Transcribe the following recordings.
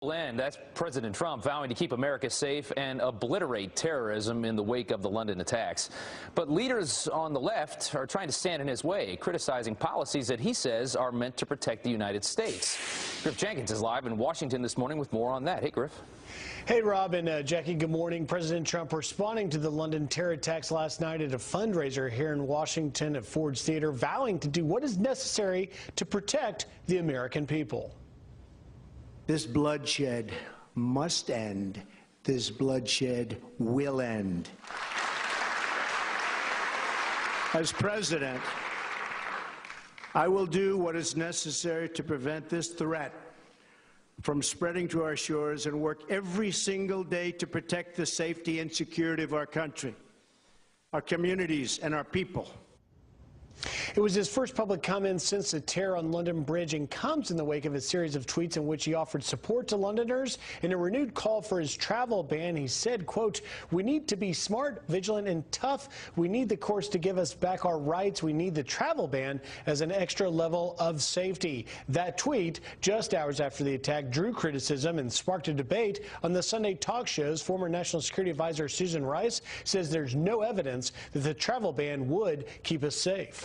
And that's President Trump vowing to keep America safe and obliterate terrorism in the wake of the London attacks. But leaders on the left are trying to stand in his way, criticizing policies that he says are meant to protect the United States. Griff Jenkins is live in Washington this morning with more on that. Hey, Griff. Hey, Rob and Jackie, good morning. President Trump responding to the London terror attacks last night at a fundraiser here in Washington at Ford's Theater, vowing to do what is necessary to protect the American people. This bloodshed must end. This bloodshed will end. As president, I will do what is necessary to prevent this threat from spreading to our shores and work every single day to protect the safety and security of our country, our communities, and our people. It was his first public comment since the terror on London Bridge and comes in the wake of a series of tweets in which he offered support to Londoners in a renewed call for his travel ban. He said, quote, "We need to be smart, vigilant, and tough. We need the courts to give us back our rights. We need the travel ban as an extra level of safety." That tweet, just hours after the attack, drew criticism and sparked a debate on the Sunday talk shows. Former National Security Advisor Susan Rice says there's no evidence that the travel ban would keep us safe.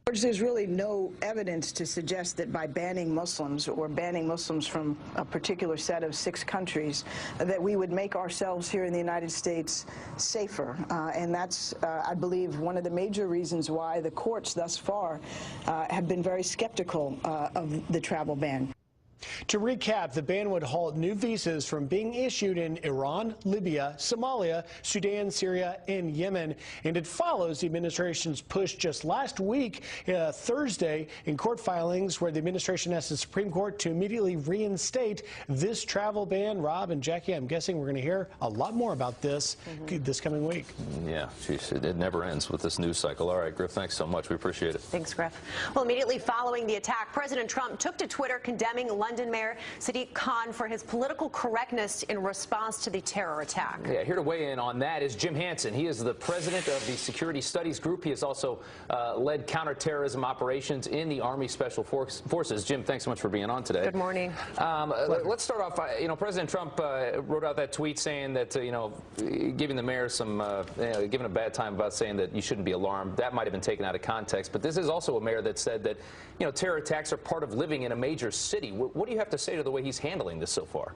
There's really no evidence to suggest that by banning Muslims or banning Muslims from a particular set of 6 countries that we would make ourselves here in the United States safer. And that's, I believe, one of the major reasons why the courts thus far have been very skeptical of the travel ban. To recap, the ban would halt new visas from being issued in Iran, Libya, Somalia, Sudan, Syria, and Yemen. And it follows the administration's push just last week, Thursday, in court filings where the administration asked the Supreme Court to immediately reinstate this travel ban. Rob and Jackie, I'm guessing we're going to hear a lot more about this this coming week. Yeah, geez, it never ends with this news cycle. All right, Griff, thanks so much. We appreciate it. Thanks, Griff. Well, immediately following the attack, President Trump took to Twitter condemning London Mayor Sadiq Khan for his political correctness in response to the terror attack. Yeah, here to weigh in on that is Jim Hansen. He is the president of the Security Studies Group. He has also led counterterrorism operations in the Army Special Forces. Jim, thanks so much for being on today. Good morning. Let's start off. President Trump wrote out that tweet saying that giving the mayor some giving a bad time about saying that you shouldn't be alarmed. That might have been taken out of context. But this is also a mayor that said that terror attacks are part of living in a major city. What do you have to say to the way he's handling this so far?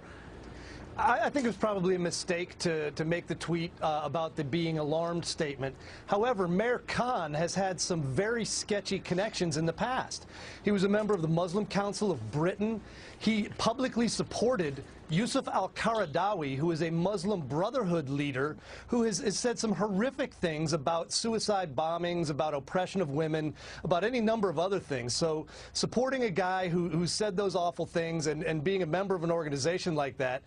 I think it was probably a mistake to make the tweet about the being alarmed statement. However, Mayor Khan has had some very sketchy connections in the past. He was a member of the Muslim Council of Britain. He publicly supported Yusuf al-Qaradawi, who is a Muslim Brotherhood leader, who has said some horrific things about suicide bombings, about oppression of women, about any number of other things. So supporting a guy who said those awful things and being a member of an organization like that.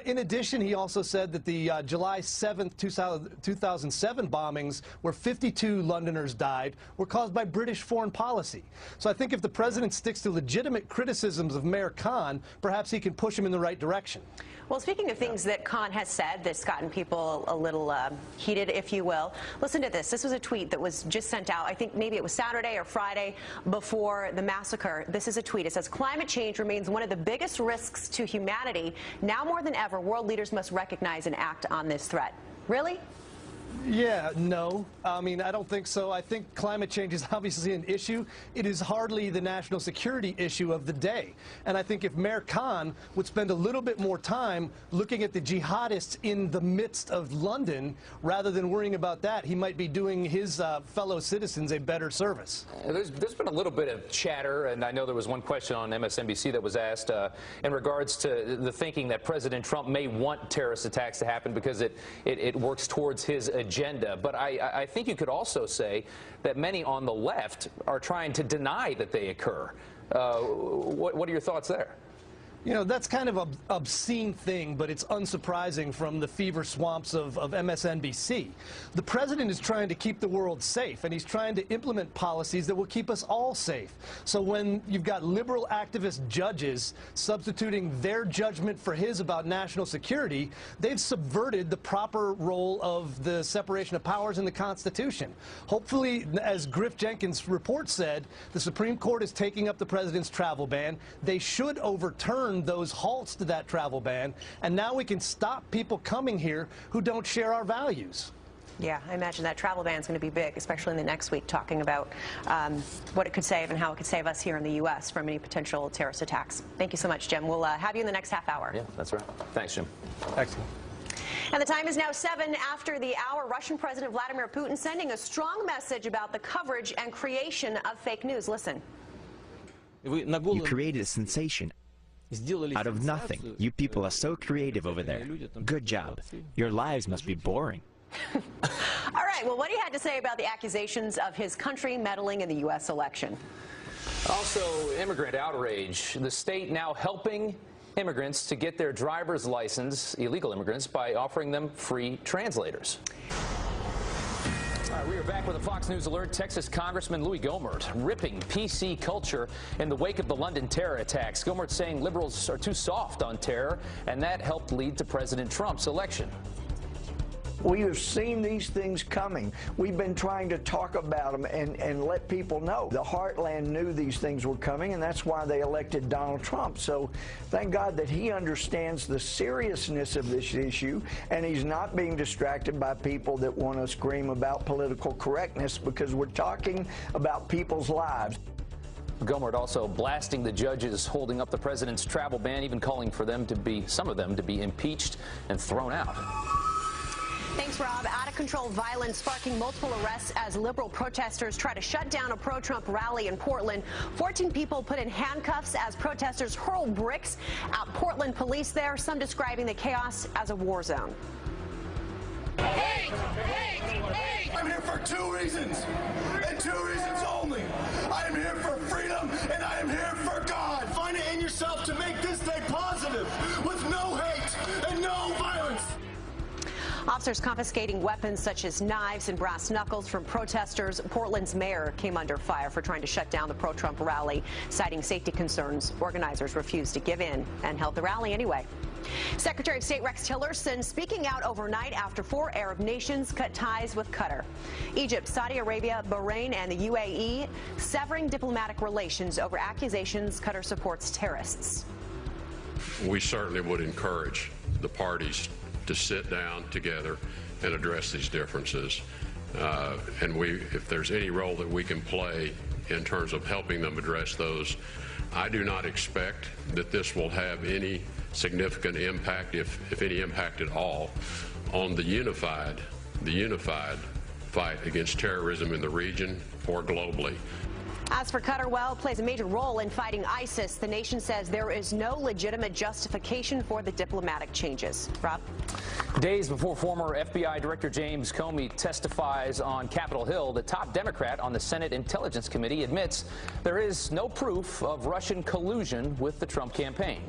In addition, he also said that the July 7th, 2007 bombings, where 52 Londoners died, were caused by British foreign policy. So I think if the president sticks to legitimate criticisms of Mayor Khan, perhaps he can push him in the right direction. Well, speaking of things that Khan has said that's gotten people a little heated, if you will, listen to this. This was a tweet that was just sent out. I think maybe it was Saturday or Friday before the massacre. This is a tweet. It says, "Climate change remains one of the biggest risks to humanity. Now more than ever, world leaders must recognize and act on this threat." Really? Yeah, no. I mean, I don't think so. I think climate change is obviously an issue. It is hardly the national security issue of the day. And I think if Mayor Khan would spend a little bit more time looking at the jihadists in the midst of London, rather than worrying about that, he might be doing his fellow citizens a better service. There's been a little bit of chatter, and I know there was one question on MSNBC that was asked in regards to the thinking that President Trump may want terrorist attacks to happen because it works towards his agenda. But I think you could also say that many on the left are trying to deny that they occur. What are your thoughts there? You know, that's kind of an obscene thing, but it's unsurprising from the fever swamps of MSNBC. The president is trying to keep the world safe, and he's trying to implement policies that will keep us all safe. So when you've got liberal activist judges substituting their judgment for his about national security, they've subverted the proper role of the separation of powers in the Constitution. Hopefully, as Griff Jenkins' report said, the Supreme Court is taking up the president's travel ban. They should overturn overturned those halts to that travel ban, and now we can stop people coming here who don't share our values. Yeah, I imagine that travel ban is going to be big, especially in the next week, talking about what it could save and how it could save us here in the U.S. from any potential terrorist attacks. Thank you so much, Jim. We'll have you in the next half hour. Yeah, that's right. Thanks, Jim. Excellent. And the time is now 7 after the hour. Russian President Vladimir Putin sending a strong message about the coverage and creation of fake news. Listen. You created a sensation out of nothing. You people are so creative over there. Good job. Your lives must be boring. All right, well, what he had to say about the accusations of his country meddling in the U.S. election. Also, immigrant outrage. The state now helping immigrants to get their driver's license, illegal immigrants, by offering them free translators. All right, we are back with a Fox News alert. Texas Congressman Louis Gohmert ripping PC culture in the wake of the London terror attacks. Gohmert saying liberals are too soft on terror, and that helped lead to President Trump's election. We have seen these things coming. We've been trying to talk about them and let people know. The Heartland knew these things were coming, and that's why they elected Donald Trump. So thank God that he understands the seriousness of this issue, and he's not being distracted by people that want to scream about political correctness, because we're talking about people's lives. Gohmert also blasting the judges holding up the president's travel ban, even calling for them to be, some of them, to be impeached and thrown out. Thanks, Rob. Out-of-control violence sparking multiple arrests as liberal protesters try to shut down a pro-Trump rally in Portland. 14 people put in handcuffs as protesters hurl bricks at Portland police there, some describing the chaos as a war zone. Hate! Hate! Hate! I'm here for 2 reasons, and 2 reasons only. I am here for freedom, and I am here for God. Find it in yourself to make this day positive, with no hate and no violence. Officers confiscating weapons such as knives and brass knuckles from protesters. Portland's mayor came under fire for trying to shut down the pro-Trump rally, citing safety concerns. Organizers refused to give in and held the rally anyway. Secretary of State Rex Tillerson speaking out overnight after 4 Arab nations cut ties with Qatar. Egypt, Saudi Arabia, Bahrain, and the UAE severing diplomatic relations over accusations Qatar supports terrorists. We certainly would encourage the parties to sit down together and address these differences. And if there's any role that we can play in terms of helping them address those, I do not expect that this will have any significant impact, if any impact at all, on the unified fight against terrorism in the region or globally. As for Qatar, well, it plays a major role in fighting ISIS. The nation says there is no legitimate justification for the diplomatic changes. Rob? Days before former FBI Director James Comey testifies on Capitol Hill, the top Democrat on the Senate Intelligence Committee admits there is no proof of Russian collusion with the Trump campaign.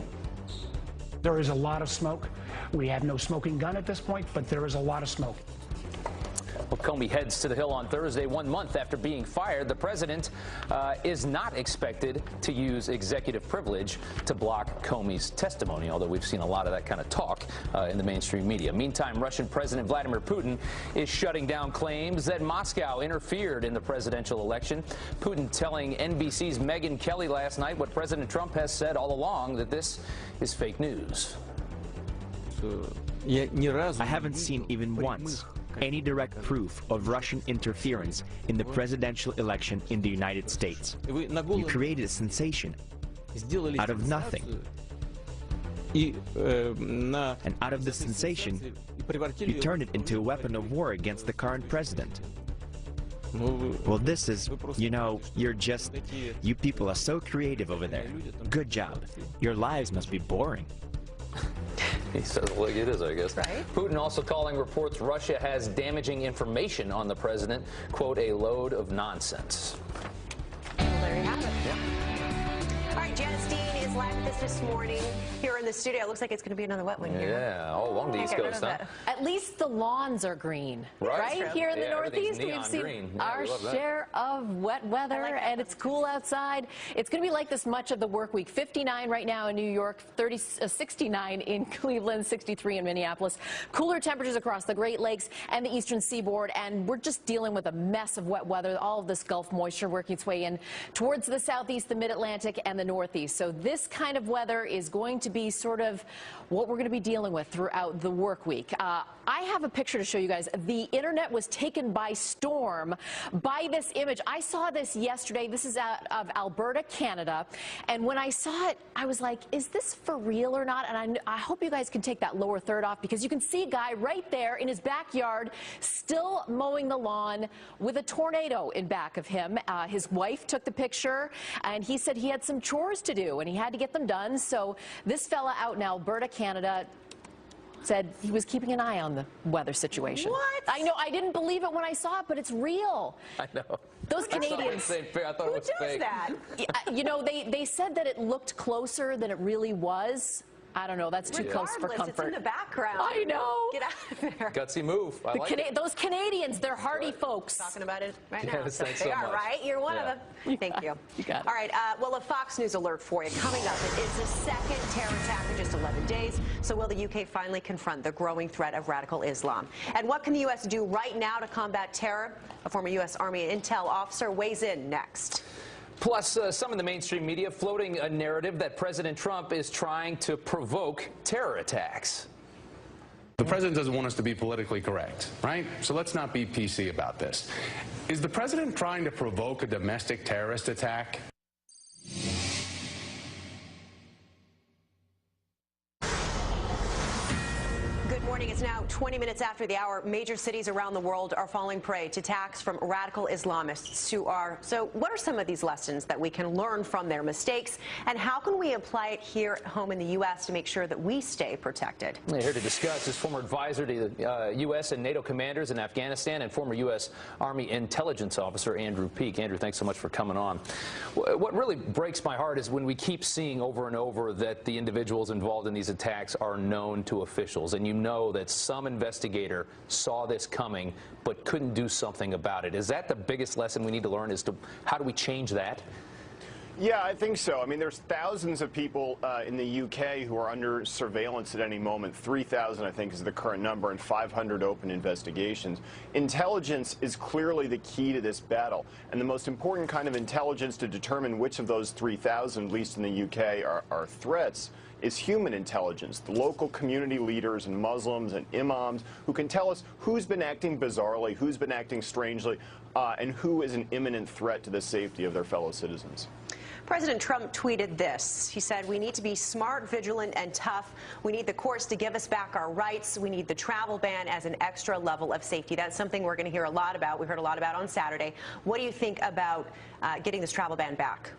There is a lot of smoke. We have no smoking gun at this point, but there is a lot of smoke. Well, Comey heads to the Hill on Thursday, 1 month after being fired. The president is not expected to use executive privilege to block Comey's testimony, although we've seen a lot of that kind of talk in the mainstream media. Meantime, Russian President Vladimir Putin is shutting down claims that Moscow interfered in the presidential election. Putin telling NBC's Megyn Kelly last night what President Trump has said all along, that this is fake news. I haven't seen even once any direct proof of Russian interference in the presidential election in the United States. You created a sensation out of nothing. And out of the sensation, you turned it into a weapon of war against the current president. Well, this is, you people are so creative over there. Good job. Your lives must be boring. He says, well, it is, I guess. Right. Putin also calling reports Russia has damaging information on the president, quote, a load of nonsense. Well, there you have it. Yeah. All right, Janice Dean is live with us this morning here in the studio. It looks like it's going to be another wet one here. Yeah, all along the East Coast, huh? At least the lawns are green, right? Here in the Northeast, we've seen our share of wet weather, and it's cool outside. It's going to be like this much of the work week. 59 right now in New York, 69 in Cleveland, 63 in Minneapolis. Cooler temperatures across the Great Lakes and the eastern seaboard, and we're just dealing with a mess of wet weather. All of this Gulf moisture working its way in towards the southeast, the mid-Atlantic, and the Northeast. So this kind of of weather is going to be sort of what we're going to be dealing with throughout the work week. I have a picture to show you guys. The internet was taken by storm by this image. I saw this yesterday. This is out of Alberta, Canada. And when I saw it, I was like, is this for real or not? And I hope you guys can take that lower third off, because you can see a guy right there in his backyard still mowing the lawn with a tornado in back of him. His wife took the picture, and he said he had some chores to do and he had to get them done. So this fella out in Alberta, Canada, said he was keeping an eye on the weather situation. What? I know, I didn't believe it when I saw it, but it's real. I know. Those Canadians. I thought it was fake. That? You know, they said that it looked closer than it really was. I don't know. That's too close for comfort. It's in the background. I know. Get out of there. Gutsy move. I like it. Those Canadians, they're hardy folks. Talking about it right now. Yes, thanks so they are, much. right? You're one of them. Thank you. You got it. All right. Well, a Fox News alert for you. Coming up, it is the second terror attack in just 11 days. So will the UK finally confront the growing threat of radical Islam? And what can the U.S. do right now to combat terror? A former U.S. Army intel officer weighs in next. Plus, some in the mainstream media floating a narrative that President Trump is trying to provoke terror attacks. The president doesn't want us to be politically correct, right? So let's not be PC about this. Is the president trying to provoke a domestic terrorist attack? Good morning. It's now 20 minutes after the hour. Major cities around the world are falling prey to attacks from radical Islamists who are. So what are some of these lessons that we can learn from their mistakes? And how can we apply it here at home in the U.S. to make sure that we stay protected? Here to discuss is former advisor to the U.S. and NATO commanders in Afghanistan and former U.S. Army intelligence officer Andrew Peek. Andrew, thanks so much for coming on. What really breaks my heart is when we keep seeing over and over that the individuals involved in these attacks are known to officials, and you know that some investigator saw this coming but couldn't do something about it. Is that the biggest lesson we need to learn, as to how do we change that? Yeah, I think so. I mean, there's thousands of people in the UK who are under surveillance at any moment. 3,000, I think, is the current number, and 500 open investigations. Intelligence is clearly the key to this battle, and the most important kind of intelligence to determine which of those 3,000, at least in the UK, are threats is human intelligence, the local community leaders and Muslims and imams who can tell us who's been acting bizarrely, who's been acting strangely, and who is an imminent threat to the safety of their fellow citizens. President Trump tweeted this. He said, we need to be smart, vigilant, and tough. We need the courts to give us back our rights. We need the travel ban as an extra level of safety. That's something we're going to hear a lot about. We heard a lot about on Saturday. What do you think about getting this travel ban back?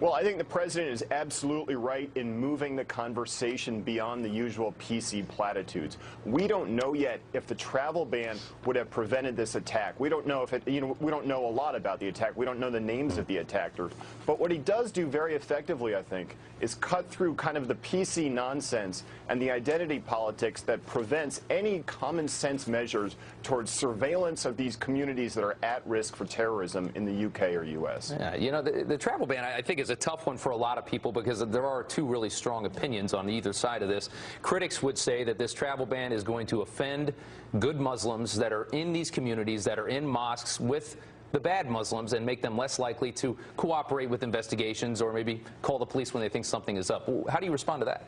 Well, I think the president is absolutely right in moving the conversation beyond the usual PC platitudes. We don't know yet if the travel ban would have prevented this attack. We don't know if it, we don't know a lot about the attack. We don't know the names of the attackers. But what he does do very effectively, I think, is cut through kind of the PC nonsense and the identity politics that prevents any common sense measures towards surveillance of these communities that are at risk for terrorism in the UK or US. Yeah, you know, the travel ban, I think, is a tough one for a lot of people because there are two really strong opinions on either side of this. Critics would say that this travel ban is going to offend good Muslims that are in these communities, that are in mosques with the bad Muslims, and make them less likely to cooperate with investigations or maybe call the police when they think something is up. How do you respond to that?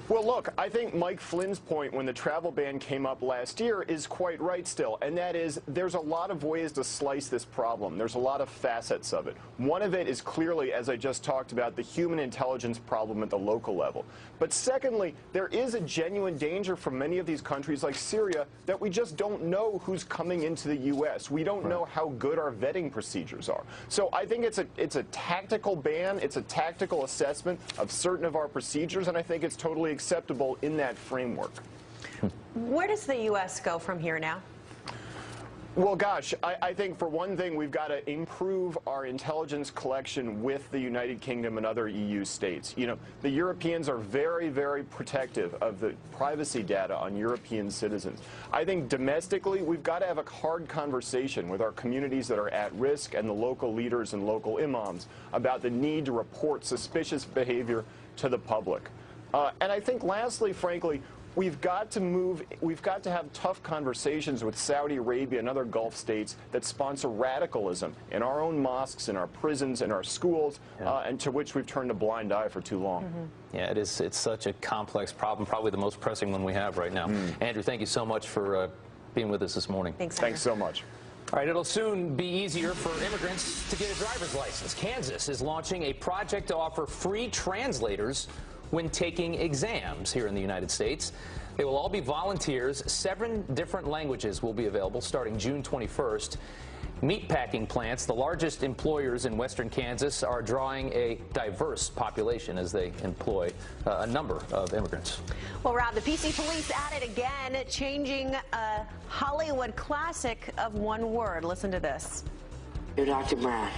Well, look, I think Mike Flynn's point when the travel ban came up last year is quite right still, and that is there's a lot of ways to slice this problem. There's a lot of facets of it. One of it is clearly, as I just talked about, the human intelligence problem at the local level. But secondly, there is a genuine danger from many of these countries like Syria that we just don't know who's coming into the U.S. We don't know how good our vetting procedures are. So I think it's a tactical ban. It's a tactical assessment of certain of our procedures, and I think it's totally acceptable in that framework. Where does the U.S. go from here now? Well, gosh, I think for one thing, we've got to improve our intelligence collection with the United Kingdom and other EU states. You know, the Europeans are very, very protective of the privacy data on European citizens. I think domestically, we've got to have a hard conversation with our communities that are at risk and the local leaders and local imams about the need to report suspicious behavior to the public. And I think lastly, frankly, we've got to have tough conversations with Saudi Arabia and other Gulf states that sponsor radicalism in our own mosques, in our prisons, in our schools, and to which we've turned a blind eye for too long. Yeah, it's such a complex problem, probably the most pressing one we have right now. Andrew, thank you so much for being with us this morning. Thanks so much. All right, it'll soon be easier for immigrants to get a driver's license. Kansas is launching a project to offer free translators when taking exams here in the United States. They will all be volunteers. 7 different languages will be available starting June 21st. Meatpacking plants, the largest employers in western Kansas, are drawing a diverse population as they employ a number of immigrants. Well, Rob, the PC police at it again, changing a Hollywood classic of one word. Listen to this. Dear Dr. Brown,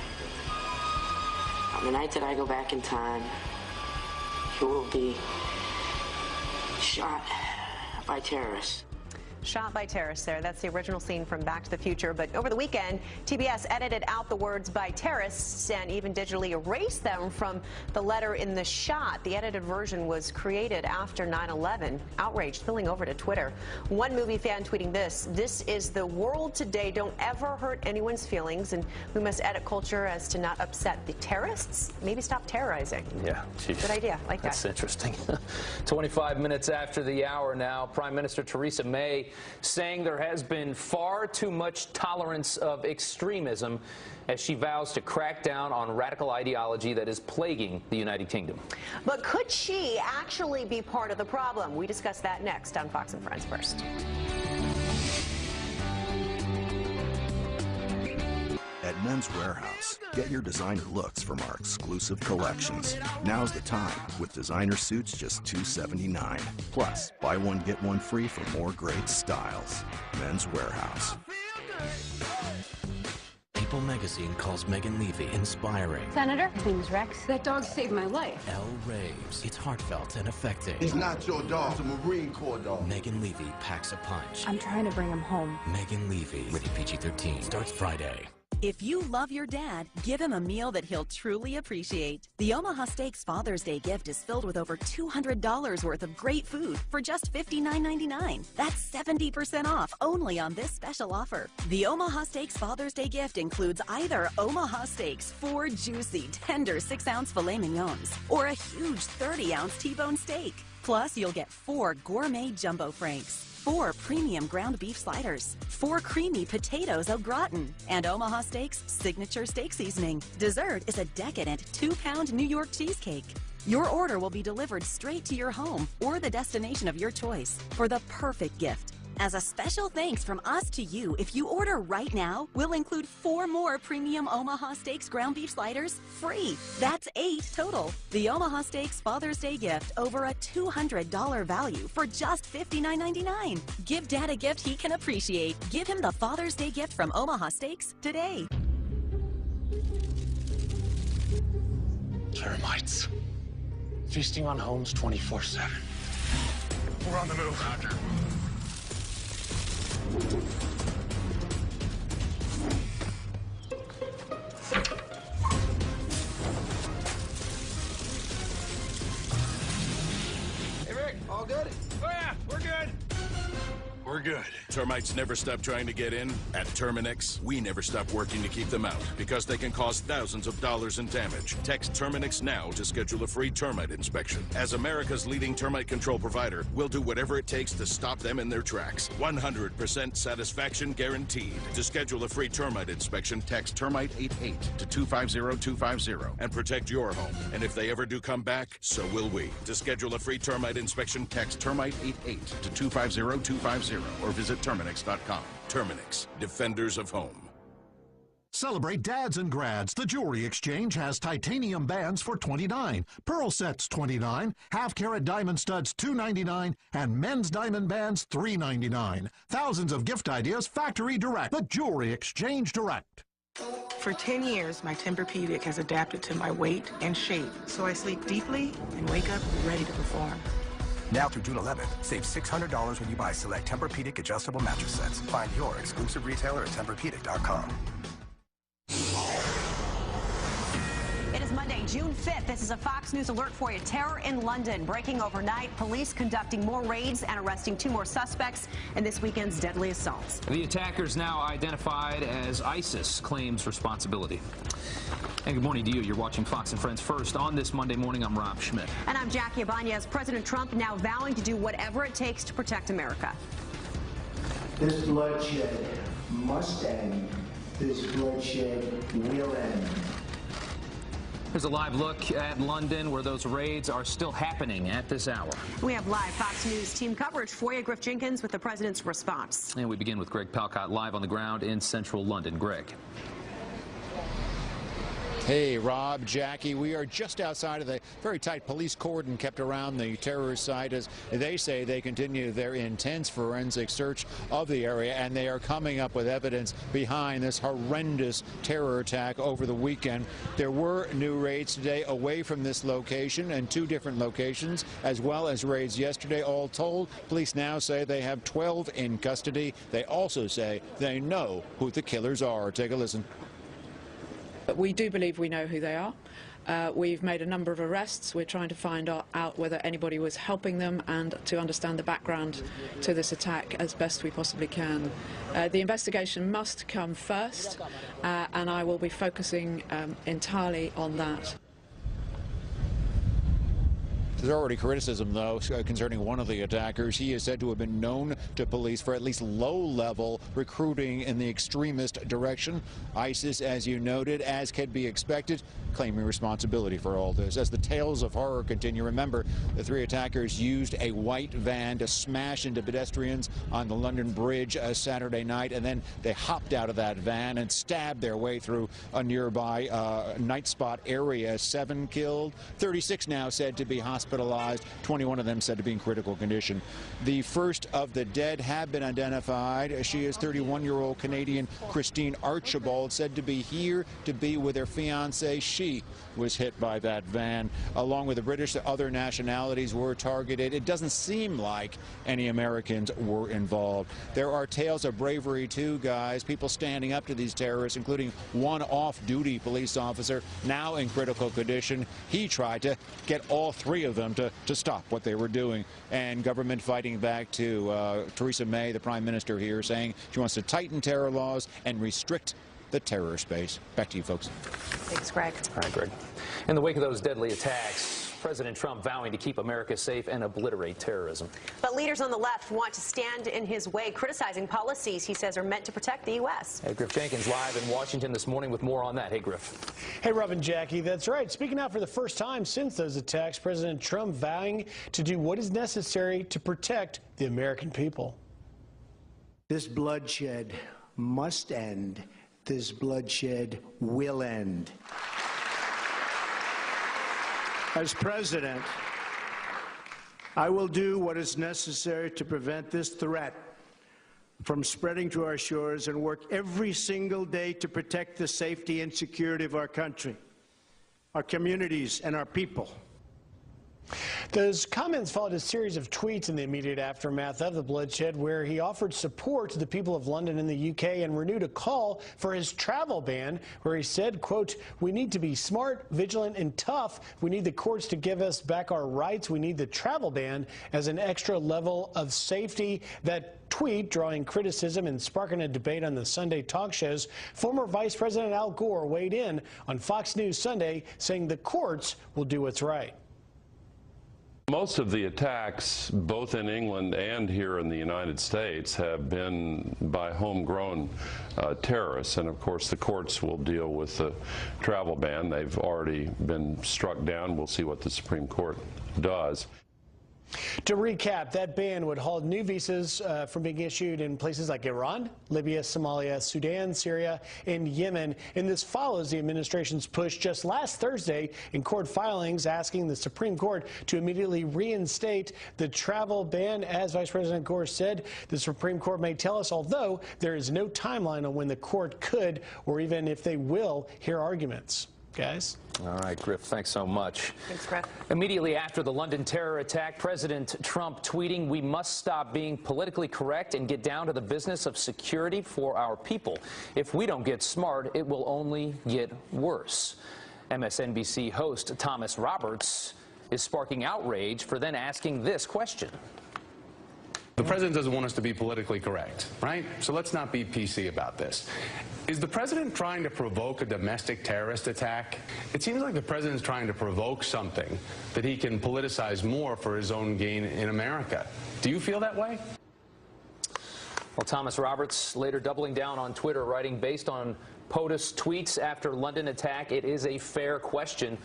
on the night that I go back in time, you will be shot by terrorists. Shot by terrorists there. That's the original scene from Back to the Future. But over the weekend, TBS edited out the words by terrorists and even digitally erased them from the letter in the shot. The edited version was created after 9/11. Outrage spilling over to Twitter. One movie fan tweeting this: "This is the world today. Don't ever hurt anyone's feelings, and we must edit culture as to not upset the terrorists. Maybe stop terrorizing." Yeah, geez. Good idea. Like that. That's interesting. 25 minutes after the hour now, Prime Minister Theresa May saying there has been far too much tolerance of extremism as she vows to crack down on radical ideology that is plaguing the United Kingdom. But could she actually be part of the problem? We discuss that next on Fox and Friends First. At Men's Warehouse, get your designer looks from our exclusive collections. Now's the time, with designer suits just $279. Plus, buy one, get one free for more great styles. Men's Warehouse. People magazine calls Megan Levy inspiring. Senator, his name is Rex. That dog saved my life. Elle raves. It's heartfelt and affecting. He's not your dog. It's a Marine Corps dog. Megan Levy packs a punch. I'm trying to bring him home. Megan Levy, rated PG-13, starts Friday. If you love your dad, give him a meal that he'll truly appreciate. The Omaha Steaks Father's Day gift is filled with over $200 worth of great food for just $59.99. That's 70% off only on this special offer. The Omaha Steaks Father's Day gift includes either Omaha Steaks 4 juicy, tender 6-ounce filet mignons or a huge 30-ounce T-bone steak. Plus, you'll get 4 gourmet jumbo franks, 4 premium ground beef sliders, 4 creamy potatoes au gratin, and Omaha Steaks signature steak seasoning. Dessert is a decadent 2-pound New York cheesecake. Your order will be delivered straight to your home or the destination of your choice for the perfect gift. As a special thanks from us to you, if you order right now, we'll include 4 more premium Omaha Steaks ground beef sliders free. That's 8 total. The Omaha Steaks Father's Day gift, over a $200 value for just $59.99. Give Dad a gift he can appreciate. Give him the Father's Day gift from Omaha Steaks today. Termites. Feasting on homes 24/7. We're on the move. Roger. Hey, Rick, all good? Oh, yeah, we're good. We're good. Termites never stop trying to get in. At Terminix, we never stop working to keep them out because they can cause thousands of dollars in damage. Text Terminix now to schedule a free termite inspection. As America's leading termite control provider, we'll do whatever it takes to stop them in their tracks. 100% satisfaction guaranteed. To schedule a free termite inspection, text Termite 88 to 250250 and protect your home. And if they ever do come back, so will we. To schedule a free termite inspection, text Termite 88 to 250250 or visit Terminix.com. Terminix, defenders of home. Celebrate dads and grads. The Jewelry Exchange has titanium bands for $29, pearl sets $29, half-carat diamond studs $2.99, and men's diamond bands $3.99. Thousands of gift ideas factory direct. The Jewelry Exchange Direct. For 10 years, my Tempur-Pedic has adapted to my weight and shape, so I sleep deeply and wake up ready to perform. Now through June 11th, save $600 when you buy select Tempur-Pedic adjustable mattress sets. Find your exclusive retailer at TempurPedic.com. It is Monday, Friday, June 5th. This is a Fox News alert for you. Terror in London breaking overnight. Police conducting more raids and arresting 2 more suspects in this weekend's deadly assaults. The attackers now identified as ISIS claims responsibility. And good morning to you. You're watching Fox and Friends First on this Monday morning. I'm Rob Schmidt. And I'm Jackie Ibanez. President Trump now vowing to do whatever it takes to protect America. This bloodshed must end. This bloodshed will end. Here's a live look at London, where those raids are still happening at this hour. We have live Fox News team coverage for you. Griff Jenkins with the president's response. And we begin with Greg Palcott live on the ground in central London. Greg. Hey, Rob, Jackie, we are just outside of the very tight police cordon kept around the terrorist site as they say they continue their intense forensic search of the area, and they are coming up with evidence behind this horrendous terror attack over the weekend. There were new raids today away from this location and 2 different locations, as well as raids yesterday. All told, police now say they have 12 in custody. They also say they know who the killers are. Take a listen. We do believe we know who they are. We've made a number of arrests. We're trying to find out whether anybody was helping them and to understand the background to this attack as best we possibly can. The investigation must come first, and I will be focusing entirely on that. There's already criticism, though, concerning one of the attackers. He is said to have been known to police for at least low-level recruiting in the extremist direction. ISIS, as you noted, as can be expected, claiming responsibility for all this. As the tales of horror continue, remember, the 3 attackers used a white van to smash into pedestrians on the London Bridge Saturday night, and then they hopped out of that van and stabbed their way through a nearby night spot area. 7 killed, 36 now said to be hospitalized, 21 of them said to be in critical condition. The first of the dead have been identified. She is 31-year-old Canadian Christine Archibald, said to be here to be with her fiancé. She was hit by that van. Along with the British, the other nationalities were targeted. It doesn't seem like any Americans were involved. There are tales of bravery, too, guys. People standing up to these terrorists, including one off-duty police officer, now in critical condition. He tried to get all 3 of them to stop what they were doing. And government fighting back to Theresa May, the Prime Minister here, saying she wants to tighten terror laws and restrict the terror space. Back to you, folks. Thanks, Greg. All right, Greg. In the wake of those deadly attacks, President Trump vowing to keep America safe and obliterate terrorism. But leaders on the left want to stand in his way, criticizing policies he says are meant to protect the U.S. Hey, Griff Jenkins live in Washington this morning with more on that. Hey, Griff. Hey, Rob and Jackie, that's right. Speaking out for the first time since those attacks, President Trump vowing to do what is necessary to protect the American people. This bloodshed must end. This bloodshed will end. As president, I will do what is necessary to prevent this threat from spreading to our shores and work every single day to protect the safety and security of our country, our communities, and our people. Those comments followed a series of tweets in the immediate aftermath of the bloodshed, where he offered support to the people of London and the UK and renewed a call for his travel ban, where he said, quote, "We need to be smart, vigilant, and tough. We need the courts to give us back our rights. We need the travel ban as an extra level of safety." That tweet drawing criticism and sparking a debate on the Sunday talk shows. Former Vice President Al Gore weighed in on Fox News Sunday, saying the courts will do what's right. Most of the attacks, both in England and here in the United States, have been by homegrown terrorists. And of course, the courts will deal with the travel ban. They've already been struck down. We'll see what the Supreme Court does. To recap, that ban would halt new visas from being issued in places like Iran, Libya, Somalia, Sudan, Syria, and Yemen. And this follows the administration's push just last Thursday in court filings asking the Supreme Court to immediately reinstate the travel ban. As Vice President Gore said, the Supreme Court may tell us, although there is no timeline on when the court could or even if they will hear arguments. Guys? All right, Griff, thanks so much. Thanks, Griff. Immediately after the London terror attack, President Trump tweeting, "We must stop being politically correct and get down to the business of security for our people. If we don't get smart, it will only get worse." MSNBC host Thomas Roberts is sparking outrage for then asking this question. The president doesn't want us to be politically correct, right? So let's not be PC about this. Is the president trying to provoke a domestic terrorist attack? It seems like the president's trying to provoke something that he can politicize more for his own gain in America. Do you feel that way? Well, Thomas Roberts later doubling down on Twitter, writing, based on POTUS tweets after London attack, it is a fair question,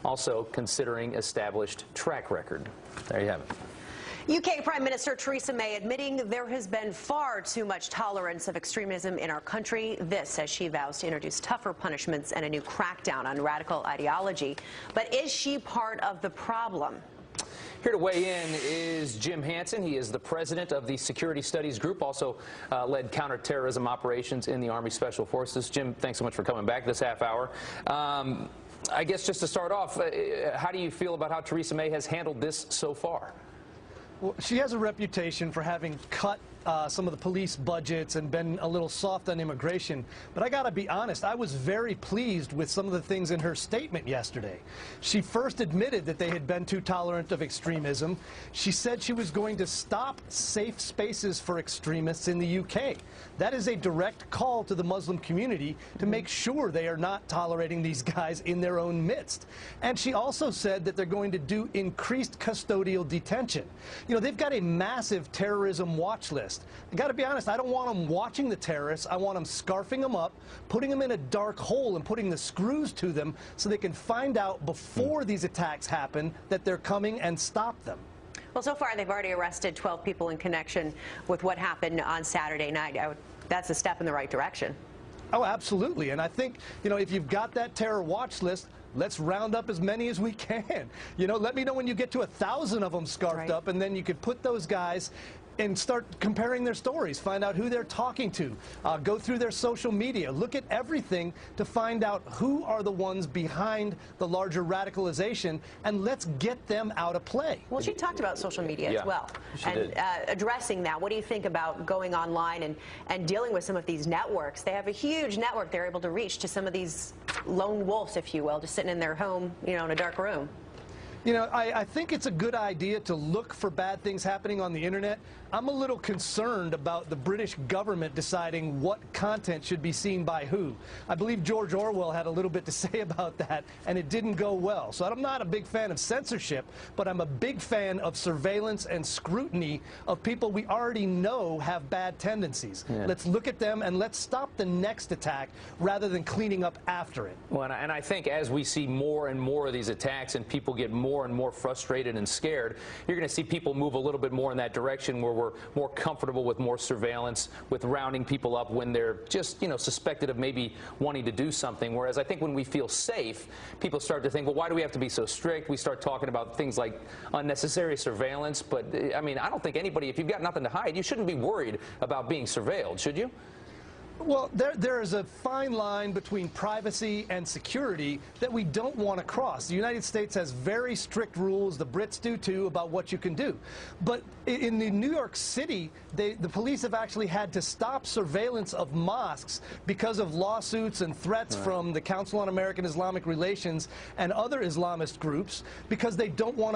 also considering established track record. There you have it. UK Prime Minister Theresa May admitting there has been far too much tolerance of extremism in our country. This as she vows to introduce tougher punishments and a new crackdown on radical ideology. But is she part of the problem? Here to weigh in is Jim Hansen. He is the president of the Security Studies Group, also led counterterrorism operations in the Army Special Forces. Jim, thanks so much for coming back this half hour. I guess just to start off, how do you feel about how Theresa May has handled this so far? Well, she has a reputation for having cut some of the police budgets and been a little soft on immigration. But I got to be honest, I was very pleased with some of the things in her statement yesterday. She first admitted that they had been too tolerant of extremism. She said she was going to stop safe spaces for extremists in the UK. That is a direct call to the Muslim community to make sure they are not tolerating these guys in their own midst. And she also said that they're going to do increased custodial detention. You know, they've got a massive terrorism watch list. I got to be honest, I don't want them watching the terrorists. I want them scarfing them up, putting them in a dark hole and putting the screws to them so they can find out before these attacks happen that they're coming and stop them. Well, so far they've already arrested 12 people in connection with what happened on Saturday night. That's a step in the right direction. Oh, absolutely. And I think, you know, if you've got that terror watch list, let's round up as many as we can. You know, let me know when you get to 1,000 of them scarfed up, and then you could put those guys and start comparing their stories, find out who they're talking to, go through their social media, look at everything to find out who are the ones behind the larger radicalization, and let's get them out of play. Well, she talked about social media as well, and addressing that. What do you think about going online and dealing with some of these networks? They have a huge network they're able to reach to some of these lone wolves, if you will, just sitting in their home, you know, in a dark room. You know, I think it's a good idea to look for bad things happening on the internet. I'm a little concerned about the British government deciding what content should be seen by who. I believe George Orwell had a little bit to say about that, and it didn't go well. So I'm not a big fan of censorship, but I'm a big fan of surveillance and scrutiny of people we already know have bad tendencies. Yeah. Let's look at them and let's stop the next attack rather than cleaning up after it. Well, and I think as we see more and more of these attacks and people get more and more frustrated and scared, you're going to see people move a little bit more in that direction where we're more comfortable with more surveillance, with rounding people up when they're just, you know, suspected of maybe wanting to do something. Whereas I think when we feel safe, people start to think, well, why do we have to be so strict? We start talking about things like unnecessary surveillance. But, I mean, I don't think anybody, if you've got nothing to hide, you shouldn't be worried about being surveilled, should you? Well, there is a fine line between privacy and security that we don't want to cross. The United States has very strict rules, the Brits do too, about what you can do. But in the New York City, the police have actually had to stop surveillance of mosques because of lawsuits and threats from the Council on American Islamic Relations and other Islamist groups because they don't want